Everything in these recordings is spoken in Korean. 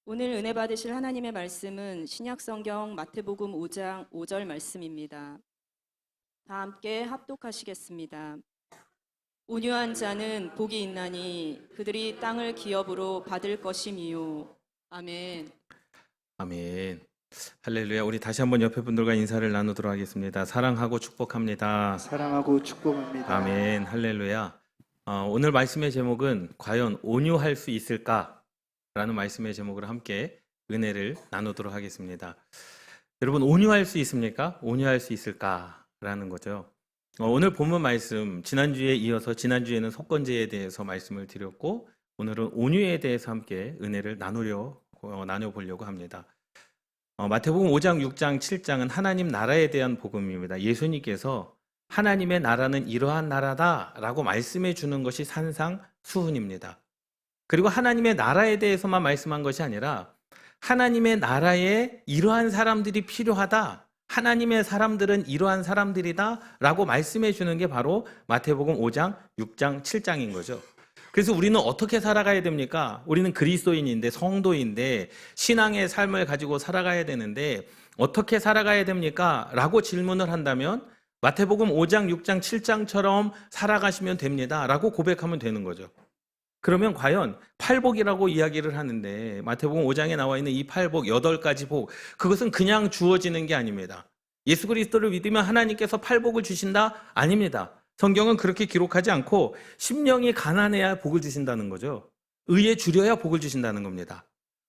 오늘 은혜 받으실 하나님의 말씀은 신약성경 마태복음 5장 5절 말씀입니다. 다 함께 합독하시겠습니다. 온유한 자는 복이 있나니 그들이 땅을 기업으로 받을 것임이요. 아멘. 아멘. 할렐루야. 우리 다시 한번 옆에 분들과 인사를 나누도록 하겠습니다. 사랑하고 축복합니다. 사랑하고 축복합니다. 아멘. 할렐루야. 오늘 말씀의 제목은 과연 온유할 수 있을까? 라는 말씀의 제목으로 함께 은혜를 나누도록 하겠습니다. 여러분, 온유할 수 있습니까? 온유할 수 있을까? 라는 거죠. 오늘 본문 말씀, 지난주에 이어서 지난주에는 속건제에 대해서 말씀을 드렸고, 오늘은 온유에 대해서 함께 은혜를 나눠보려고 합니다. 마태복음 5장, 6장, 7장은 하나님 나라에 대한 복음입니다. 예수님께서 하나님의 나라는 이러한 나라다라고 말씀해 주는 것이 산상수훈입니다. 그리고 하나님의 나라에 대해서만 말씀한 것이 아니라 하나님의 나라에 이러한 사람들이 필요하다, 하나님의 사람들은 이러한 사람들이다 라고 말씀해 주는 게 바로 마태복음 5장, 6장, 7장인 거죠. 그래서 우리는 어떻게 살아가야 됩니까? 우리는 그리스도인인데, 성도인데 신앙의 삶을 가지고 살아가야 되는데 어떻게 살아가야 됩니까? 라고 질문을 한다면 마태복음 5장, 6장, 7장처럼 살아가시면 됩니다 라고 고백하면 되는 거죠. 그러면 과연 팔복이라고 이야기를 하는데 마태복음 5장에 나와 있는 이 팔복, 8가지 복, 그것은 그냥 주어지는 게 아닙니다. 예수 그리스도를 믿으면 하나님께서 팔복을 주신다? 아닙니다. 성경은 그렇게 기록하지 않고 심령이 가난해야 복을 주신다는 거죠. 의에 주려야 복을 주신다는 겁니다.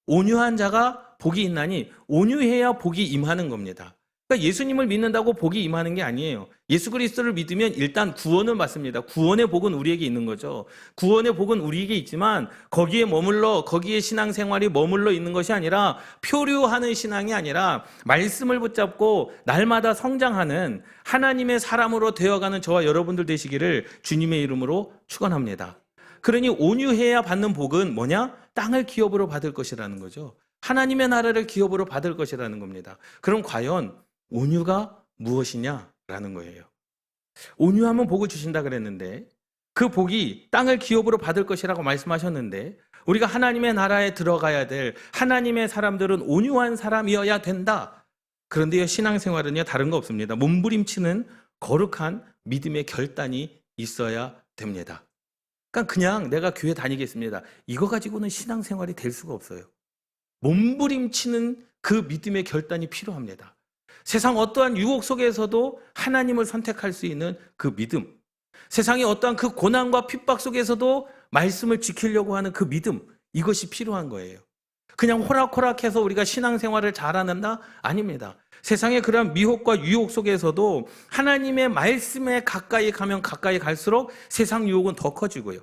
온유한 자가 복이 있나니 온유해야 복이 임하는 겁니다. 그러니까 예수님을 믿는다고 복이 임하는 게 아니에요. 예수 그리스도를 믿으면 일단 구원을 받습니다. 구원의 복은 우리에게 있는 거죠. 구원의 복은 우리에게 있지만 거기에 신앙생활이 머물러 있는 것이 아니라 표류하는 신앙이 아니라 말씀을 붙잡고 날마다 성장하는 하나님의 사람으로 되어가는 저와 여러분들 되시기를 주님의 이름으로 축원합니다. 그러니 온유해야 받는 복은 뭐냐? 땅을 기업으로 받을 것이라는 거죠. 하나님의 나라를 기업으로 받을 것이라는 겁니다. 그럼 과연 온유가 무엇이냐라는 거예요. 온유하면 복을 주신다 그랬는데 그 복이 땅을 기업으로 받을 것이라고 말씀하셨는데 우리가 하나님의 나라에 들어가야 될 하나님의 사람들은 온유한 사람이어야 된다. 그런데요, 신앙생활은요 다른 거 없습니다. 몸부림치는 거룩한 믿음의 결단이 있어야 됩니다. 그러니까 그냥 내가 교회 다니겠습니다, 이거 가지고는 신앙생활이 될 수가 없어요. 몸부림치는 그 믿음의 결단이 필요합니다. 세상 어떠한 유혹 속에서도 하나님을 선택할 수 있는 그 믿음, 세상의 어떠한 그 고난과 핍박 속에서도 말씀을 지키려고 하는 그 믿음, 이것이 필요한 거예요. 그냥 호락호락해서 우리가 신앙생활을 잘하는다? 아닙니다. 세상의 그러한 미혹과 유혹 속에서도 하나님의 말씀에 가까이 가면 가까이 갈수록 세상 유혹은 더 커지고요.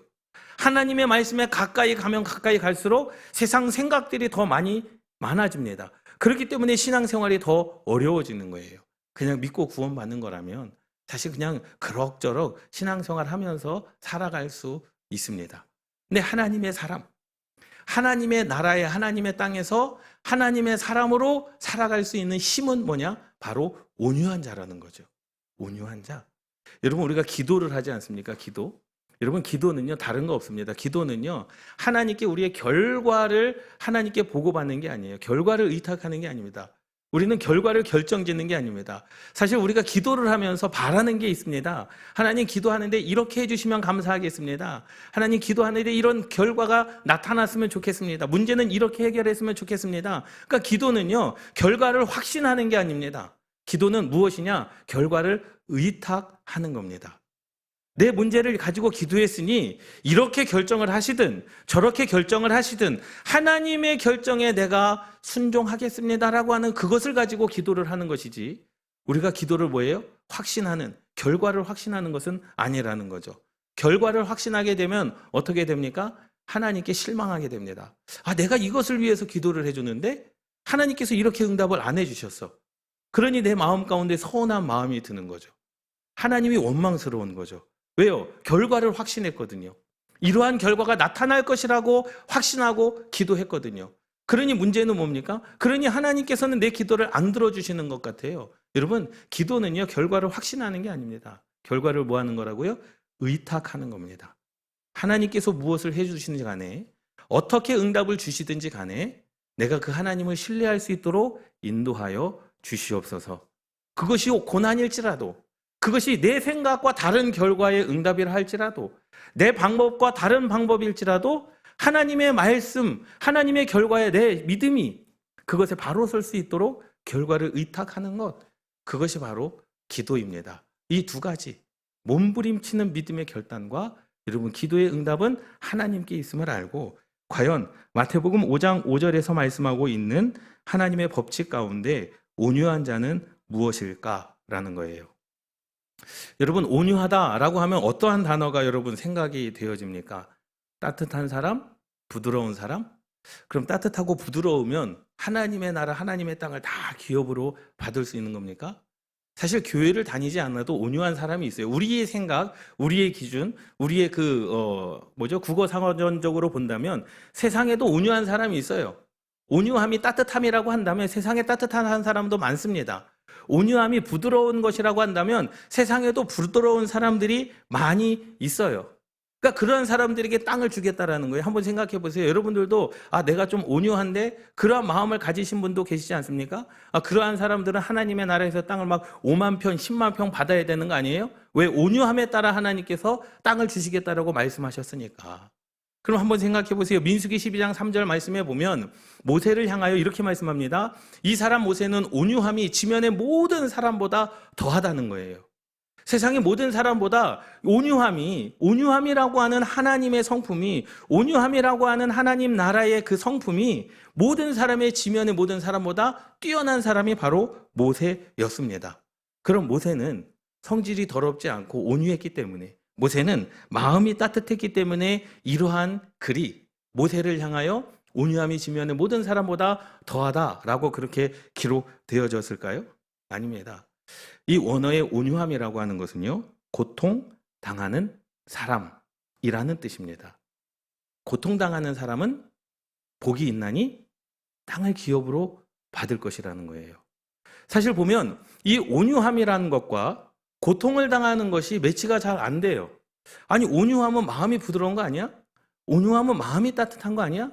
하나님의 말씀에 가까이 가면 가까이 갈수록 세상 생각들이 더 많아집니다. 그렇기 때문에 신앙생활이 더 어려워지는 거예요. 그냥 믿고 구원받는 거라면 사실 그냥 그럭저럭 신앙생활 하면서 살아갈 수 있습니다. 근데 하나님의 사람, 하나님의 나라에, 하나님의 땅에서 하나님의 사람으로 살아갈 수 있는 힘은 뭐냐? 바로 온유한 자라는 거죠. 온유한 자. 여러분, 우리가 기도를 하지 않습니까? 기도. 여러분, 기도는요 다른 거 없습니다. 기도는요 하나님께 우리의 결과를 하나님께 보고받는 게 아니에요. 결과를 의탁하는 게 아닙니다. 우리는 결과를 결정짓는 게 아닙니다. 사실 우리가 기도를 하면서 바라는 게 있습니다. 하나님, 기도하는데 이렇게 해주시면 감사하겠습니다. 하나님, 기도하는데 이런 결과가 나타났으면 좋겠습니다. 문제는 이렇게 해결했으면 좋겠습니다. 그러니까 기도는요 결과를 확신하는 게 아닙니다. 기도는 무엇이냐? 결과를 의탁하는 겁니다. 내 문제를 가지고 기도했으니 이렇게 결정을 하시든 저렇게 결정을 하시든 하나님의 결정에 내가 순종하겠습니다라고 하는 그것을 가지고 기도를 하는 것이지, 우리가 기도를 뭐예요? 확신하는, 결과를 확신하는 것은 아니라는 거죠. 결과를 확신하게 되면 어떻게 됩니까? 하나님께 실망하게 됩니다. 내가 이것을 위해서 기도를 해주는데 하나님께서 이렇게 응답을 안 해주셨어. 그러니 내 마음 가운데 서운한 마음이 드는 거죠. 하나님이 원망스러운 거죠. 왜요? 결과를 확신했거든요. 이러한 결과가 나타날 것이라고 확신하고 기도했거든요. 그러니 문제는 뭡니까? 그러니 하나님께서는 내 기도를 안 들어주시는 것 같아요. 여러분, 기도는요 결과를 확신하는 게 아닙니다. 결과를 뭐 하는 거라고요? 의탁하는 겁니다. 하나님께서 무엇을 해주시는지 간에, 어떻게 응답을 주시든지 간에 내가 그 하나님을 신뢰할 수 있도록 인도하여 주시옵소서. 그것이 고난일지라도, 그것이 내 생각과 다른 결과의 응답이라 할지라도, 내 방법과 다른 방법일지라도 하나님의 말씀, 하나님의 결과에 내 믿음이 그것에 바로 설 수 있도록 결과를 의탁하는 것, 그것이 바로 기도입니다. 이 두 가지, 몸부림치는 믿음의 결단과 여러분 기도의 응답은 하나님께 있음을 알고, 과연 마태복음 5장 5절에서 말씀하고 있는 하나님의 법칙 가운데 온유한 자는 무엇일까라는 거예요. 여러분, 온유하다라고 하면 어떠한 단어가 여러분 생각이 되어집니까? 따뜻한 사람? 부드러운 사람? 그럼 따뜻하고 부드러우면 하나님의 나라, 하나님의 땅을 다 기업으로 받을 수 있는 겁니까? 사실 교회를 다니지 않아도 온유한 사람이 있어요. 우리의 생각, 우리의 기준, 우리의 국어 상어전적으로 본다면 세상에도 온유한 사람이 있어요. 온유함이 따뜻함이라고 한다면 세상에 따뜻한 사람도 많습니다. 온유함이 부드러운 것이라고 한다면 세상에도 부드러운 사람들이 많이 있어요. 그러니까 그런 사람들에게 땅을 주겠다라는 거예요. 한번 생각해 보세요. 여러분들도 내가 좀 온유한데 그러한 마음을 가지신 분도 계시지 않습니까? 그러한 사람들은 하나님의 나라에서 땅을 막 5만 평, 10만 평 받아야 되는 거 아니에요? 왜? 온유함에 따라 하나님께서 땅을 주시겠다라고 말씀하셨으니까. 그럼 한번 생각해 보세요. 민수기 12장 3절 말씀에 보면 모세를 향하여 이렇게 말씀합니다. 이 사람 모세는 온유함이 지면의 모든 사람보다 더하다는 거예요. 세상의 모든 사람보다 온유함이라고 하는 하나님의 성품이, 온유함이라고 하는 하나님 나라의 그 성품이 모든 사람의 지면의 모든 사람보다 뛰어난 사람이 바로 모세였습니다. 그럼 모세는 성질이 더럽지 않고 온유했기 때문에, 모세는 마음이 따뜻했기 때문에 이러한 글이 모세를 향하여 온유함이 지면의 모든 사람보다 더하다라고 그렇게 기록되어졌을까요? 아닙니다. 이 원어의 온유함이라고 하는 것은요, 고통당하는 사람이라는 뜻입니다. 고통당하는 사람은 복이 있나니 땅을 기업으로 받을 것이라는 거예요. 사실 보면 이 온유함이라는 것과 고통을 당하는 것이 매치가 잘 안 돼요. 아니, 온유함은 마음이 부드러운 거 아니야? 온유함은 마음이 따뜻한 거 아니야?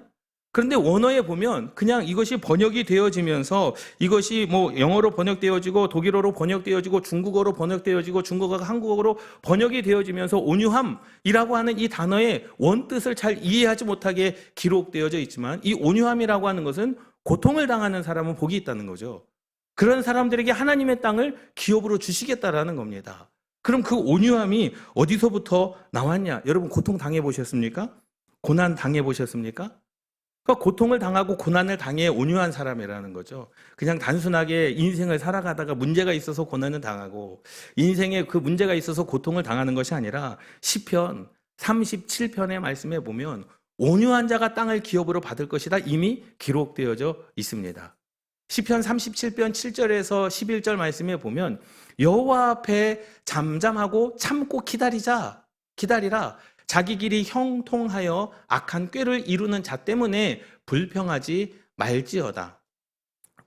그런데 원어에 보면 그냥 이것이 번역이 되어지면서 이것이 영어로 번역되어지고 독일어로 번역되어지고 중국어로 번역되어지고 중국어가 한국어로 번역이 되어지면서 온유함이라고 하는 이 단어의 원뜻을 잘 이해하지 못하게 기록되어져 있지만, 이 온유함이라고 하는 것은 고통을 당하는 사람은 복이 있다는 거죠. 그런 사람들에게 하나님의 땅을 기업으로 주시겠다라는 겁니다. 그럼 그 온유함이 어디서부터 나왔냐? 여러분, 고통 당해보셨습니까? 고난 당해보셨습니까? 그러니까 고통을 당하고 고난을 당해 온유한 사람이라는 거죠. 그냥 단순하게 인생을 살아가다가 문제가 있어서 고난을 당하고 인생에 그 문제가 있어서 고통을 당하는 것이 아니라 시편 37편의 말씀에 보면 온유한 자가 땅을 기업으로 받을 것이다 이미 기록되어져 있습니다. 시편 37편 7절에서 11절 말씀에 보면 여호와 앞에 잠잠하고 참고 기다리라. 자기 길이 형통하여 악한 꾀를 이루는 자 때문에 불평하지 말지어다.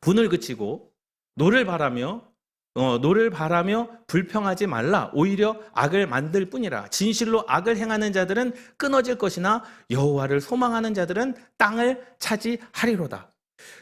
분을 그치고 노를 바라며 불평하지 말라. 오히려 악을 만들 뿐이라. 진실로 악을 행하는 자들은 끊어질 것이나 여호와를 소망하는 자들은 땅을 차지하리로다.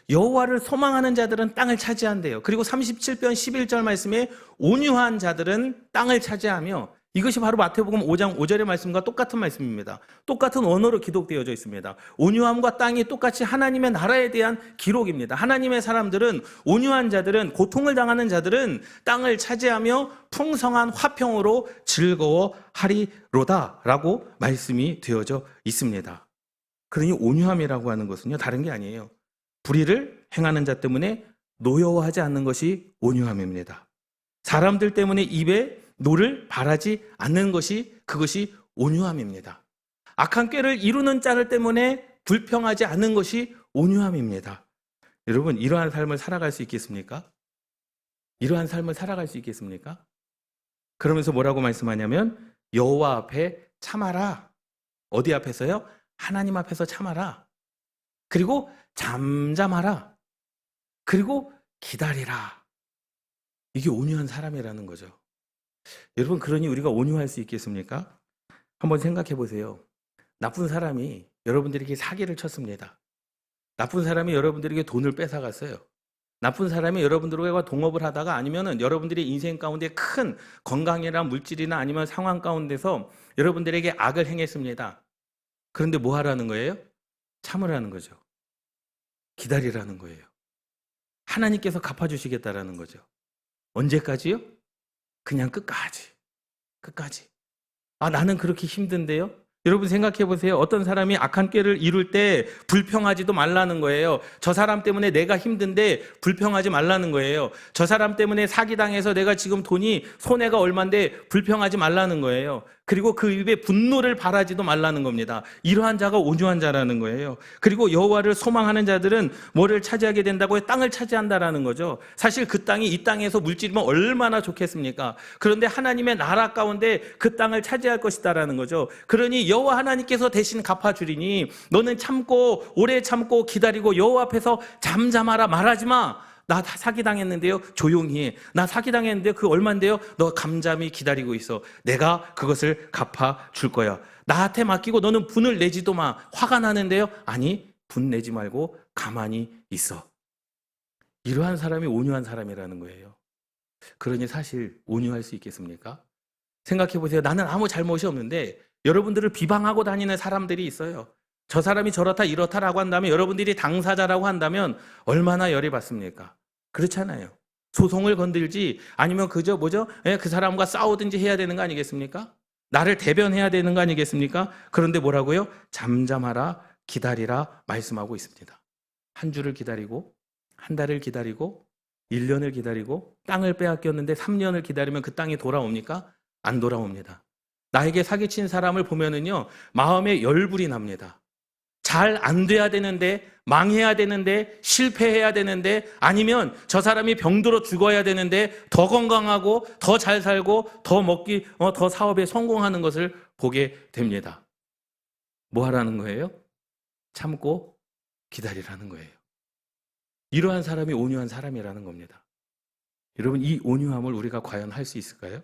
여호와를 소망하는 자들은 땅을 차지한대요. 그리고 37편 11절 말씀에 온유한 자들은 땅을 차지하며, 이것이 바로 마태복음 5장 5절의 말씀과 똑같은 말씀입니다. 똑같은 언어로 기록되어져 있습니다. 온유함과 땅이 똑같이 하나님의 나라에 대한 기록입니다. 하나님의 사람들은, 온유한 자들은, 고통을 당하는 자들은 땅을 차지하며 풍성한 화평으로 즐거워하리로다 라고 말씀이 되어져 있습니다. 그러니 온유함이라고 하는 것은요, 다른 게 아니에요. 불의를 행하는 자 때문에 노여워하지 않는 것이 온유함입니다. 사람들 때문에 입에 노를 바라지 않는 것이, 그것이 온유함입니다. 악한 꾀를 이루는 자들 때문에 불평하지 않는 것이 온유함입니다. 여러분, 이러한 삶을 살아갈 수 있겠습니까? 이러한 삶을 살아갈 수 있겠습니까? 그러면서 뭐라고 말씀하냐면 여호와 앞에 참아라. 어디 앞에서요? 하나님 앞에서 참아라. 그리고 잠잠하라. 그리고 기다리라. 이게 온유한 사람이라는 거죠. 여러분, 그러니 우리가 온유할 수 있겠습니까? 한번 생각해 보세요. 나쁜 사람이 여러분들에게 사기를 쳤습니다. 나쁜 사람이 여러분들에게 돈을 뺏어갔어요. 나쁜 사람이 여러분들과 동업을 하다가 아니면은 여러분들의 인생 가운데 큰 건강이나 물질이나 아니면 상황 가운데서 여러분들에게 악을 행했습니다. 그런데 뭐 하라는 거예요? 참으라는 거죠. 기다리라는 거예요. 하나님께서 갚아주시겠다라는 거죠. 언제까지요? 그냥 끝까지. 끝까지. 아, 나는 그렇게 힘든데요? 여러분 생각해 보세요. 어떤 사람이 악한 꾀를 이룰 때 불평하지도 말라는 거예요. 저 사람 때문에 내가 힘든데 불평하지 말라는 거예요. 저 사람 때문에 사기당해서 내가 지금 돈이 손해가 얼만데 불평하지 말라는 거예요. 그리고 그 입에 분노를 바라지도 말라는 겁니다. 이러한 자가 온유한 자라는 거예요. 그리고 여호와를 소망하는 자들은 뭐를 차지하게 된다고요? 땅을 차지한다라는 거죠. 사실 그 땅이 이 땅에서 물질이면 얼마나 좋겠습니까? 그런데 하나님의 나라 가운데 그 땅을 차지할 것이다라는 거죠. 그러니 여호와 하나님께서 대신 갚아주리니 너는 참고 오래 참고 기다리고 여호와 앞에서 잠잠하라, 말하지 마. 나 사기당했는데요. 조용히 해. 나 사기당했는데 그 얼만데요. 너 감잠히 기다리고 있어. 내가 그것을 갚아줄 거야. 나한테 맡기고 너는 분을 내지도 마. 화가 나는데요. 아니, 분 내지 말고 가만히 있어. 이러한 사람이 온유한 사람이라는 거예요. 그러니 사실 온유할 수 있겠습니까? 생각해 보세요. 나는 아무 잘못이 없는데 여러분들을 비방하고 다니는 사람들이 있어요. 저 사람이 저렇다 이렇다라고 한다면 여러분들이 당사자라고 한다면 얼마나 열이 받습니까? 그렇잖아요. 소송을 건들지 아니면 그저 뭐죠? 그 사람과 싸우든지 해야 되는 거 아니겠습니까? 나를 대변해야 되는 거 아니겠습니까? 그런데 뭐라고요? 잠잠하라, 기다리라 말씀하고 있습니다. 한 주를 기다리고 한 달을 기다리고 1년을 기다리고 땅을 빼앗겼는데 3년을 기다리면 그 땅이 돌아옵니까? 안 돌아옵니다. 나에게 사기친 사람을 보면은요, 마음에 열불이 납니다. 잘 안 돼야 되는데, 망해야 되는데, 실패해야 되는데, 아니면 저 사람이 병들어 죽어야 되는데, 더 건강하고, 더 잘 살고, 더 사업에 성공하는 것을 보게 됩니다. 뭐 하라는 거예요? 참고 기다리라는 거예요. 이러한 사람이 온유한 사람이라는 겁니다. 여러분, 이 온유함을 우리가 과연 할 수 있을까요?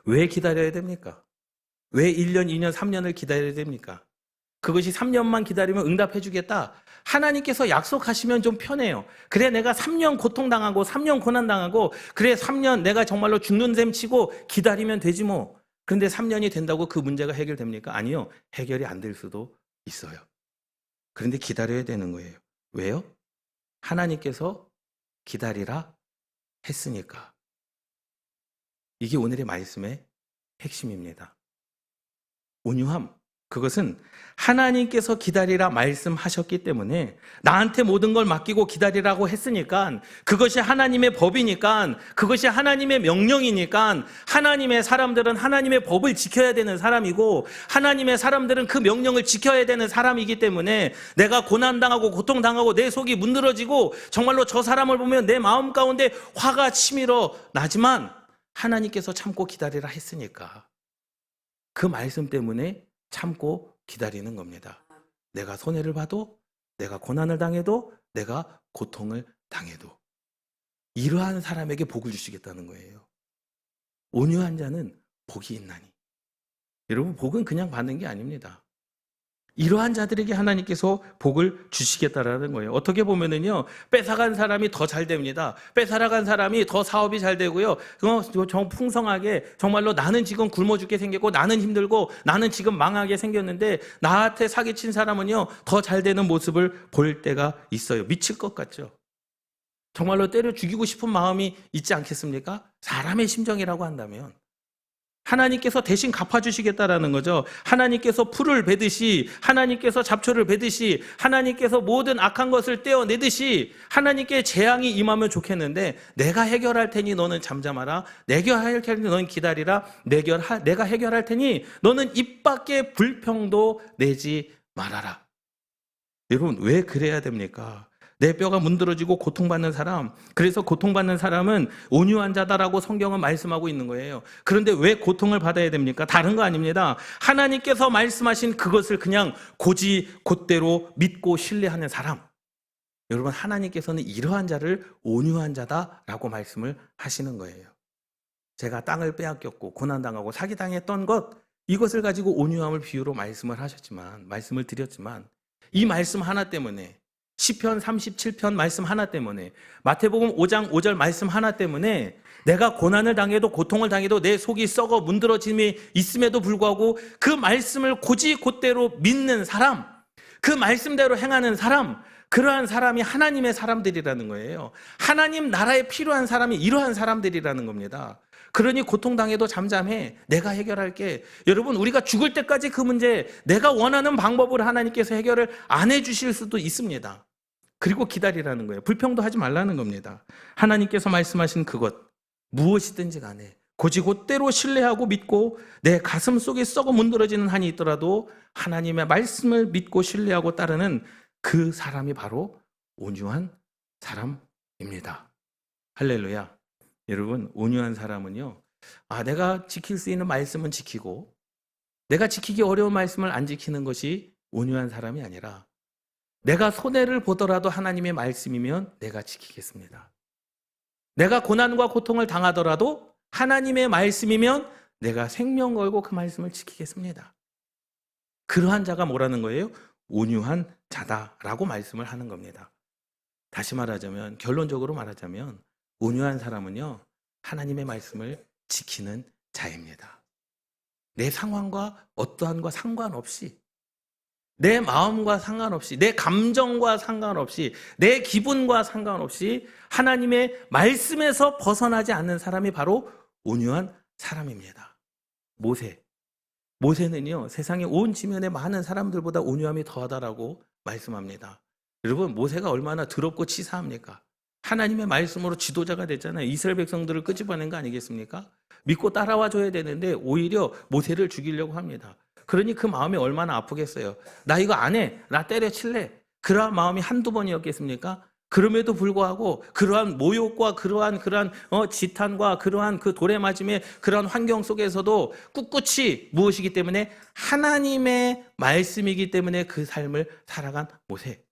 왜 기다려야 됩니까? 왜 1년, 2년, 3년을 기다려야 됩니까? 그것이 3년만 기다리면 응답해 주겠다. 하나님께서 약속하시면 좀 편해요. 그래, 내가 3년 고통당하고 3년 고난당하고 그래, 3년 내가 정말로 죽는 셈 치고 기다리면 되지 뭐. 그런데 3년이 된다고 그 문제가 해결됩니까? 아니요. 해결이 안 될 수도 있어요. 그런데 기다려야 되는 거예요. 왜요? 하나님께서 기다리라 했으니까. 이게 오늘의 말씀의 핵심입니다. 온유함, 그것은 하나님께서 기다리라 말씀하셨기 때문에 나한테 모든 걸 맡기고 기다리라고 했으니까 그것이 하나님의 법이니까 그것이 하나님의 명령이니까 하나님의 사람들은 하나님의 법을 지켜야 되는 사람이고 하나님의 사람들은 그 명령을 지켜야 되는 사람이기 때문에 내가 고난당하고 고통당하고 내 속이 문드러지고 정말로 저 사람을 보면 내 마음 가운데 화가 치밀어 나지만 하나님께서 참고 기다리라 했으니까 그 말씀 때문에 참고 기다리는 겁니다. 내가 손해를 봐도, 내가 고난을 당해도, 내가 고통을 당해도 이러한 사람에게 복을 주시겠다는 거예요. 온유한 자는 복이 있나니. 여러분, 복은 그냥 받는 게 아닙니다. 이러한 자들에게 하나님께서 복을 주시겠다라는 거예요. 어떻게 보면은요, 뺏어간 사람이 더 잘 됩니다. 뺏어간 사람이 더 사업이 잘 되고요. 풍성하게 정말로 나는 지금 굶어 죽게 생겼고 나는 힘들고 나는 지금 망하게 생겼는데 나한테 사기친 사람은요, 더 잘 되는 모습을 볼 때가 있어요. 미칠 것 같죠. 정말로 때려 죽이고 싶은 마음이 있지 않겠습니까? 사람의 심정이라고 한다면. 하나님께서 대신 갚아주시겠다라는 거죠. 하나님께서 풀을 베듯이, 하나님께서 잡초를 베듯이, 하나님께서 모든 악한 것을 떼어내듯이 하나님께 재앙이 임하면 좋겠는데 내가 해결할 테니 너는 잠잠하라. 내가 해결할 테니 너는 기다리라. 내가 해결할 테니 너는 입 밖에 불평도 내지 말아라. 여러분, 왜 그래야 됩니까? 내 뼈가 문드러지고 고통받는 사람, 그래서 고통받는 사람은 온유한 자다라고 성경은 말씀하고 있는 거예요. 그런데 왜 고통을 받아야 됩니까? 다른 거 아닙니다. 하나님께서 말씀하신 그것을 그냥 곧대로 믿고 신뢰하는 사람. 여러분, 하나님께서는 이러한 자를 온유한 자다라고 말씀을 하시는 거예요. 제가 땅을 빼앗겼고 고난당하고 사기당했던 것, 이것을 가지고 온유함을 비유로 말씀을 드렸지만 이 말씀 하나 때문에 시편 37편 말씀 하나 때문에, 마태복음 5장 5절 말씀 하나 때문에 내가 고난을 당해도 고통을 당해도 내 속이 썩어 문드러짐이 있음에도 불구하고 그 말씀을 곧대로 믿는 사람, 그 말씀대로 행하는 사람, 그러한 사람이 하나님의 사람들이라는 거예요. 하나님 나라에 필요한 사람이 이러한 사람들이라는 겁니다. 그러니 고통당해도 잠잠해. 내가 해결할게. 여러분, 우리가 죽을 때까지 그 문제 내가 원하는 방법으로 하나님께서 해결을 안 해주실 수도 있습니다. 그리고 기다리라는 거예요. 불평도하지 말라는 겁니다. 하나님께서 말씀하신 그것 무엇이든지 간에 곧대로 신뢰하고 믿고 내 가슴 속에 썩어 문드러지는 한이 있더라도 하나님의 말씀을 믿고 신뢰하고 따르는 그 사람이 바로 온유한 사람입니다. 할렐루야. 여러분, 온유한 사람은요, 내가 지킬 수 있는 말씀은 지키고 내가 지키기 어려운 말씀을 안 지키는 것이 온유한 사람이 아니라, 내가 손해를 보더라도 하나님의 말씀이면 내가 지키겠습니다. 내가 고난과 고통을 당하더라도 하나님의 말씀이면 내가 생명 걸고 그 말씀을 지키겠습니다. 그러한 자가 뭐라는 거예요? 온유한 자다라고 말씀을 하는 겁니다. 다시 말하자면, 결론적으로 말하자면 온유한 사람은요, 하나님의 말씀을 지키는 자입니다. 내 상황과 어떠한과 상관없이, 내 마음과 상관없이, 내 감정과 상관없이, 내 기분과 상관없이 하나님의 말씀에서 벗어나지 않는 사람이 바로 온유한 사람입니다. 모세는요, 세상의 온 지면에 많은 사람들보다 온유함이 더하다라고 말씀합니다. 여러분, 모세가 얼마나 더럽고 치사합니까? 하나님의 말씀으로 지도자가 됐잖아요. 이스라엘 백성들을 끄집어낸 거 아니겠습니까? 믿고 따라와 줘야 되는데 오히려 모세를 죽이려고 합니다. 그러니 그 마음이 얼마나 아프겠어요. 나 이거 안 해. 나 때려칠래. 그러한 마음이 한두 번이었겠습니까? 그럼에도 불구하고 그러한 모욕과 그러한 지탄과 그러한 그 돌에 맞음의 그러한 환경 속에서도 꿋꿋이 무엇이기 때문에? 하나님의 말씀이기 때문에 그 삶을 살아간 모세.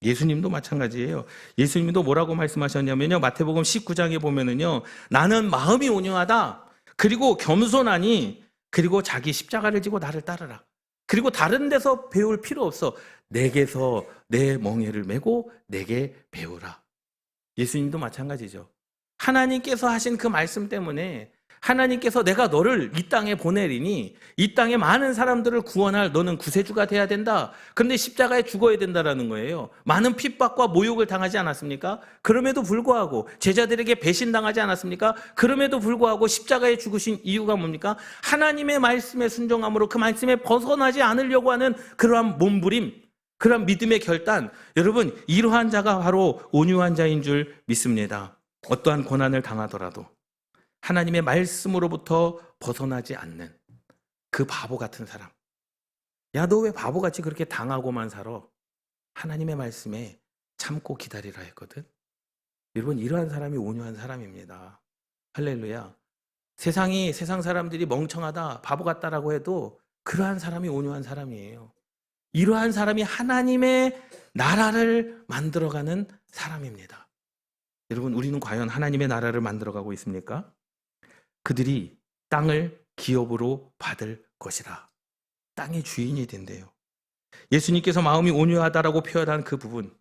예수님도 마찬가지예요. 예수님도 뭐라고 말씀하셨냐면요, 마태복음 19장에 보면은요, 나는 마음이 온유하다, 그리고 겸손하니, 그리고 자기 십자가를 지고 나를 따르라. 그리고 다른 데서 배울 필요 없어. 내게서 내 멍에를 메고 내게 배우라. 예수님도 마찬가지죠. 하나님께서 하신 그 말씀 때문에, 하나님께서 내가 너를 이 땅에 보내리니 이 땅에 많은 사람들을 구원할 너는 구세주가 돼야 된다. 그런데 십자가에 죽어야 된다라는 거예요. 많은 핍박과 모욕을 당하지 않았습니까? 그럼에도 불구하고 제자들에게 배신당하지 않았습니까? 그럼에도 불구하고 십자가에 죽으신 이유가 뭡니까? 하나님의 말씀에 순종함으로 그 말씀에 벗어나지 않으려고 하는 그러한 몸부림, 그러한 믿음의 결단. 여러분, 이러한 자가 바로 온유한 자인 줄 믿습니다. 어떠한 고난을 당하더라도 하나님의 말씀으로부터 벗어나지 않는 그 바보 같은 사람. 야, 너 왜 바보같이 그렇게 당하고만 살아? 하나님의 말씀에 참고 기다리라 했거든. 여러분, 이러한 사람이 온유한 사람입니다. 할렐루야. 세상 사람들이 멍청하다, 바보 같다라고 해도 그러한 사람이 온유한 사람이에요. 이러한 사람이 하나님의 나라를 만들어가는 사람입니다. 여러분, 우리는 과연 하나님의 나라를 만들어가고 있습니까? 그들이 땅을 기업으로 받을 것이라. 땅의 주인이 된대요. 예수님께서 마음이 온유하다라고 표현한 그 부분,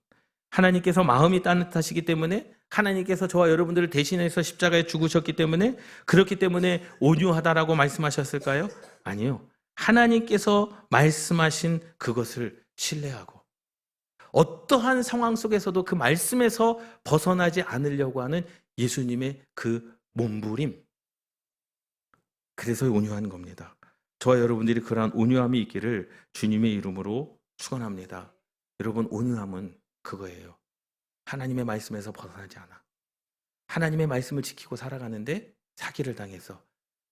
하나님께서 마음이 따뜻하시기 때문에, 하나님께서 저와 여러분들을 대신해서 십자가에 죽으셨기 때문에, 그렇기 때문에 온유하다라고 말씀하셨을까요? 아니요. 하나님께서 말씀하신 그것을 신뢰하고 어떠한 상황 속에서도 그 말씀에서 벗어나지 않으려고 하는 예수님의 그 몸부림, 그래서 온유한 겁니다. 저와 여러분들이 그러한 온유함이 있기를 주님의 이름으로 축원합니다. 여러분, 온유함은 그거예요. 하나님의 말씀에서 벗어나지 않아. 하나님의 말씀을 지키고 살아가는데 사기를 당해서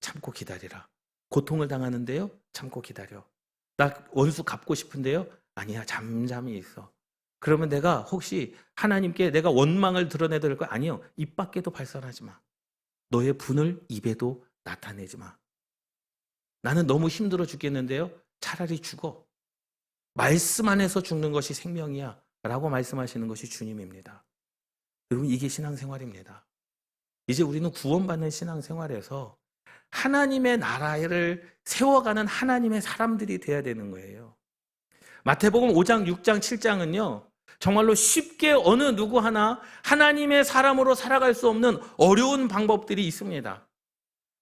참고 기다리라. 고통을 당하는데요, 참고 기다려. 나 원수 갚고 싶은데요, 아니야, 잠잠히 있어. 그러면 내가 혹시 하나님께 내가 원망을 드러내야 될 거? 아니요. 입 밖에도 발설하지 마. 너의 분을 입에도 나타내지 마. 나는 너무 힘들어 죽겠는데요, 차라리 죽어. 말씀 안에서 죽는 것이 생명이야 라고 말씀하시는 것이 주님입니다. 여러분, 이게 신앙생활입니다. 이제 우리는 구원받는 신앙생활에서 하나님의 나라를 세워가는 하나님의 사람들이 돼야 되는 거예요. 마태복음 5장, 6장, 7장은요, 정말로 쉽게 어느 누구 하나 하나님의 사람으로 살아갈 수 없는 어려운 방법들이 있습니다.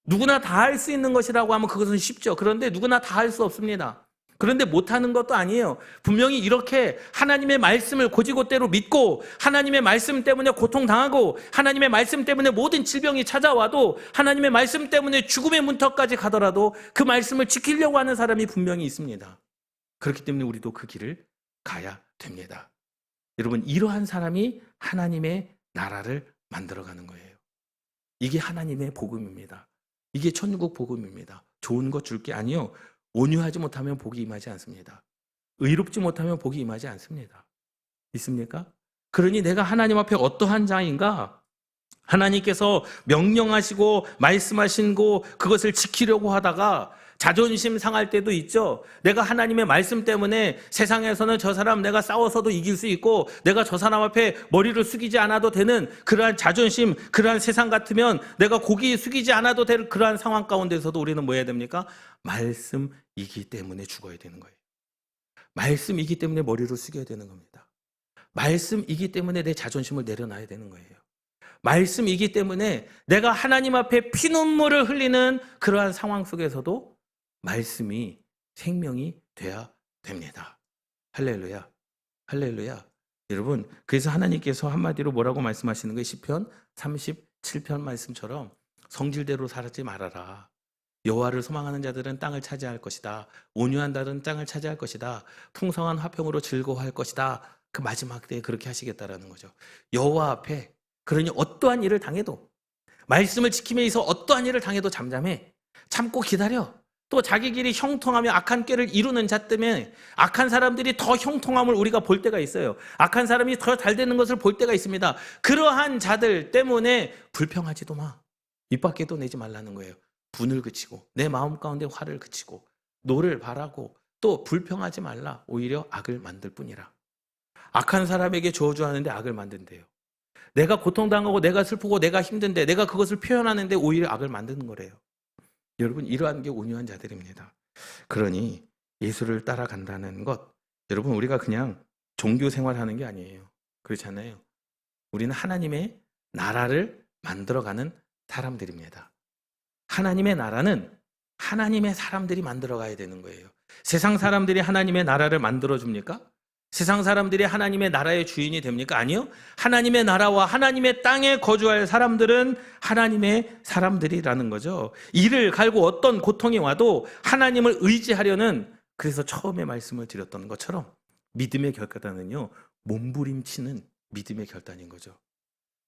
누구나 다 할 수 있는 것이라고 하면 그것은 쉽죠. 그런데 누구나 다 할 수 없습니다. 그런데 못하는 것도 아니에요. 분명히 이렇게 하나님의 말씀을 곧이곧대로 믿고 하나님의 말씀 때문에 고통당하고 하나님의 말씀 때문에 모든 질병이 찾아와도 하나님의 말씀 때문에 죽음의 문턱까지 가더라도 그 말씀을 지키려고 하는 사람이 분명히 있습니다. 그렇기 때문에 우리도 그 길을 가야 됩니다. 여러분, 이러한 사람이 하나님의 나라를 만들어가는 거예요. 이게 하나님의 복음입니다. 이게 천국 복음입니다. 좋은 것 줄 게 아니요. 온유하지 못하면 복이 임하지 않습니다. 의롭지 못하면 복이 임하지 않습니다. 있습니까? 그러니 내가 하나님 앞에 어떠한 자인가? 하나님께서 명령하시고 말씀하신 거 그것을 지키려고 하다가 자존심 상할 때도 있죠. 내가 하나님의 말씀 때문에 세상에서는 저 사람 내가 싸워서도 이길 수 있고 내가 저 사람 앞에 머리를 숙이지 않아도 되는 그러한 자존심, 그러한 세상 같으면 내가 고개 숙이지 않아도 될 그러한 상황 가운데서도 우리는 뭐 해야 됩니까? 말씀이기 때문에 죽어야 되는 거예요. 말씀이기 때문에 머리를 숙여야 되는 겁니다. 말씀이기 때문에 내 자존심을 내려놔야 되는 거예요. 말씀이기 때문에 내가 하나님 앞에 피눈물을 흘리는 그러한 상황 속에서도 말씀이 생명이 돼야 됩니다. 할렐루야. 할렐루야. 여러분, 그래서 하나님께서 한마디로 뭐라고 말씀하시는 거예요? 시편 37편 말씀처럼 성질대로 살지 말아라. 여호와를 소망하는 자들은 땅을 차지할 것이다. 온유한 자들은 땅을 차지할 것이다. 풍성한 화평으로 즐거워할 것이다. 그 마지막 때에 그렇게 하시겠다라는 거죠. 여호와 앞에 그러니 어떠한 일을 당해도 말씀을 지킴에 있어 어떠한 일을 당해도 잠잠해. 참고 기다려. 또 자기 길이 형통하며 악한 꾀를 이루는 자 때문에 악한 사람들이 더 형통함을 우리가 볼 때가 있어요. 악한 사람이 더 잘 되는 것을 볼 때가 있습니다. 그러한 자들 때문에 불평하지도 마. 입 밖에도 내지 말라는 거예요. 분을 그치고 내 마음 가운데 화를 그치고 노를 바라고 또 불평하지 말라. 오히려 악을 만들 뿐이라. 악한 사람에게 저주하는데 악을 만든대요. 내가 고통당하고 내가 슬프고 내가 힘든데 내가 그것을 표현하는데 오히려 악을 만드는 거래요. 여러분, 이러한 게 온유한 자들입니다. 그러니 예수를 따라간다는 것, 여러분, 우리가 그냥 종교 생활하는 게 아니에요. 그렇잖아요. 우리는 하나님의 나라를 만들어가는 사람들입니다. 하나님의 나라는 하나님의 사람들이 만들어가야 되는 거예요. 세상 사람들이 하나님의 나라를 만들어줍니까? 세상 사람들이 하나님의 나라의 주인이 됩니까? 아니요. 하나님의 나라와 하나님의 땅에 거주할 사람들은 하나님의 사람들이라는 거죠. 이를 갈고 어떤 고통이 와도 하나님을 의지하려는, 그래서 처음에 말씀을 드렸던 것처럼 믿음의 결단은요, 몸부림치는 믿음의 결단인 거죠.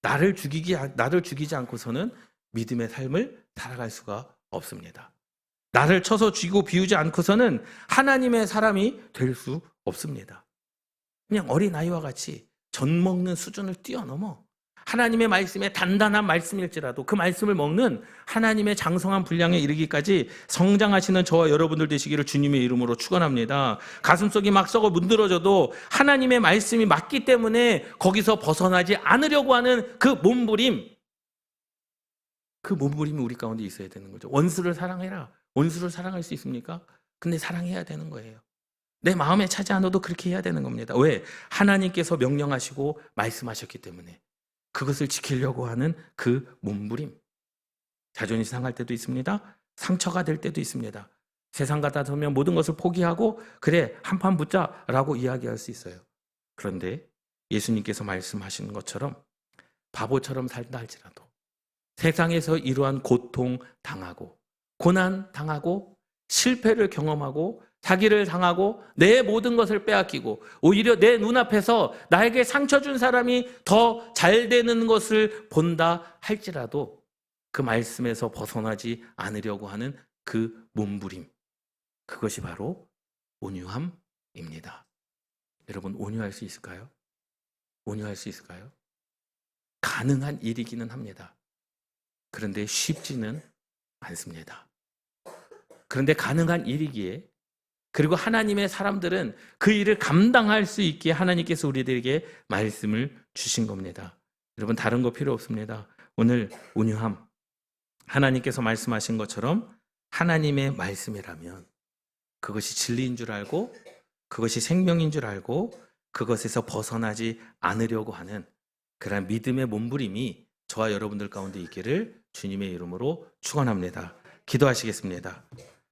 나를 죽이지 않고서는 믿음의 삶을 살아갈 수가 없습니다. 나를 쳐서 죽이고 비우지 않고서는 하나님의 사람이 될 수 없습니다. 그냥 어린아이와 같이 젖 먹는 수준을 뛰어넘어 하나님의 말씀에 단단한 말씀일지라도 그 말씀을 먹는 하나님의 장성한 분량에 이르기까지 성장하시는 저와 여러분들 되시기를 주님의 이름으로 축원합니다. 가슴속이 막 썩어 문드러져도 하나님의 말씀이 맞기 때문에 거기서 벗어나지 않으려고 하는 그 몸부림이 우리 가운데 있어야 되는 거죠. 원수를 사랑해라. 원수를 사랑할 수 있습니까? 근데 사랑해야 되는 거예요. 내 마음에 차지 않아도 그렇게 해야 되는 겁니다. 왜? 하나님께서 명령하시고 말씀하셨기 때문에. 그것을 지키려고 하는 그 몸부림. 자존심 상할 때도 있습니다. 상처가 될 때도 있습니다. 세상 같아서면 모든 것을 포기하고 그래 한판 붙자라고 이야기할 수 있어요. 그런데 예수님께서 말씀하시는 것처럼 바보처럼 살다 할지라도 세상에서 이러한 고통 당하고 고난 당하고 실패를 경험하고 자기를 당하고 내 모든 것을 빼앗기고 오히려 내 눈앞에서 나에게 상처 준 사람이 더 잘 되는 것을 본다 할지라도 그 말씀에서 벗어나지 않으려고 하는 그 몸부림, 그것이 바로 온유함입니다. 여러분, 온유할 수 있을까요? 온유할 수 있을까요? 가능한 일이기는 합니다. 그런데 쉽지는 않습니다. 그런데 가능한 일이기에, 그리고 하나님의 사람들은 그 일을 감당할 수 있게 하나님께서 우리들에게 말씀을 주신 겁니다. 여러분, 다른 거 필요 없습니다. 오늘 온유함, 하나님께서 말씀하신 것처럼 하나님의 말씀이라면 그것이 진리인 줄 알고 그것이 생명인 줄 알고 그것에서 벗어나지 않으려고 하는 그런 믿음의 몸부림이 저와 여러분들 가운데 있기를 주님의 이름으로 축원합니다. 기도하시겠습니다.